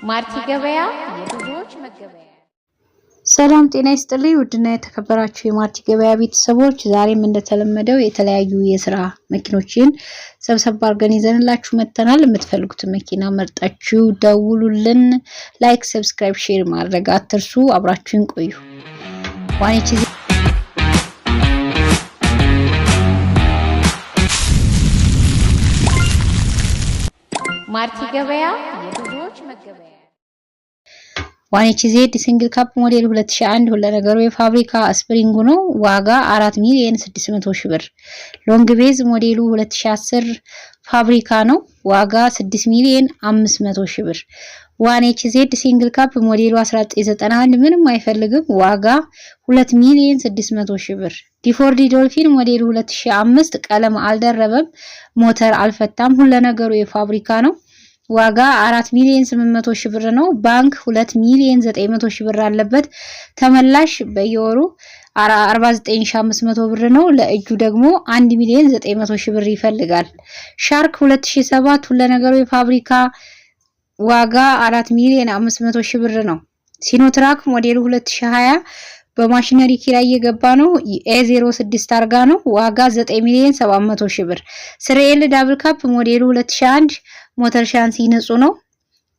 ማርቲ ገበያ የብዙዎች መገበያ። ሰላም ጤና ይስጥልኝ ውድና የተከበራችሁ የማርቲ ገበያ ቤተሰቦች፣ ዛሬም እንደተለመደው የተለያዩ የሥራ መኪኖችን ሰብሰብ አድርገን ይዘንላችሁ መጥተናል። የምትፈልጉት መኪና መርጣችሁ ደውሉልን። ላይክ፣ ሰብስክራይብ፣ ሼር ማድረግ አትርሱ። አብራችሁን ቆዩ። ዋኔቺ ማርቲ ገበያ የብዙዎች መገበያ። ዋኔቺ ዜድ ሲንግል ካፕ ሞዴል 2001 ሁሉ ነገሩ የፋብሪካ ስፕሪንግ ነው። ዋጋ 4,600,000 ብር። ሎንግ ቤዝ ሞዴሉ 2010 ፋብሪካ ነው። ዋጋ 6,500,000 ብር። ዋኔቺ ዜድ ሲንግል ካፕ ሞዴሉ 1991 ምንም አይፈልግም። ዋጋ 2,600,000 ብር። ዲፎርዲ ዶልፊን ሞዴሉ 2005 ቀለም አልደረበም፣ ሞተር አልፈታም፣ ሁሉ ነገሩ የፋብሪካ ነው። ዋጋ 4,800,000 ብር ነው። ባንክ 2,900,000 ብር አለበት። ተመላሽ በየወሩ 49,500 ብር ነው። ለእጁ ደግሞ 1,900,000 ብር ይፈልጋል። ሻርክ 2007 ሁሉ ነገሩ የፋብሪካ ዋጋ 4,500,000 ብር ነው። ሲኖትራክ ሞዴሉ 2020 በማሽነሪ ኪራይ የገባ ነው። A06 ታርጋ ነው። ዋጋ 9,700,000 ብር። ስሬል ዳብል ካፕ ሞዴሉ 2001 ሞተር ሻንሲ ንጹህ ነው።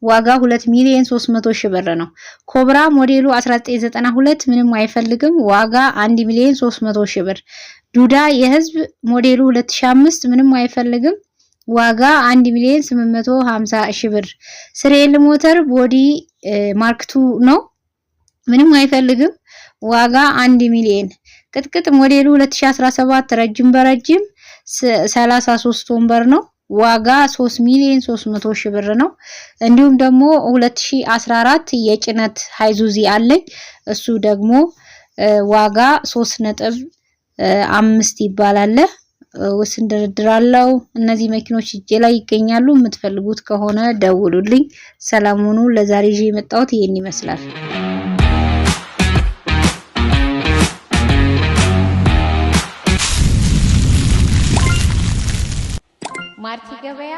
ዋጋ 2,300,000 ብር ነው። ኮብራ ሞዴሉ 1992 ምንም አይፈልግም። ዋጋ 1,300,000 ብር። ዱዳ የህዝብ ሞዴሉ 2005 ምንም አይፈልግም። ዋጋ 1,850,000 ብር። ስሬል ሞተር ቦዲ ማርክ 2 ነው። ምንም አይፈልግም። ዋጋ 1,000,000። ቅጥቅጥ ሞዴሉ 2017 ረጅም በረጅም 33 ወንበር ነው። ዋጋ 3,300,000 ብር ነው። እንዲሁም ደግሞ 2014 የጭነት ሃይዙዚ አለኝ። እሱ ደግሞ ዋጋ 3.5 ይባላል። ወስን ድርድራለው። እነዚህ መኪኖች እጄ ላይ ይገኛሉ። የምትፈልጉት ከሆነ ደውሉልኝ። ሰላም ሁኑ። ለዛሬ ይዤ የመጣሁት ይሄን ይመስላል። ማርቲ ገበያ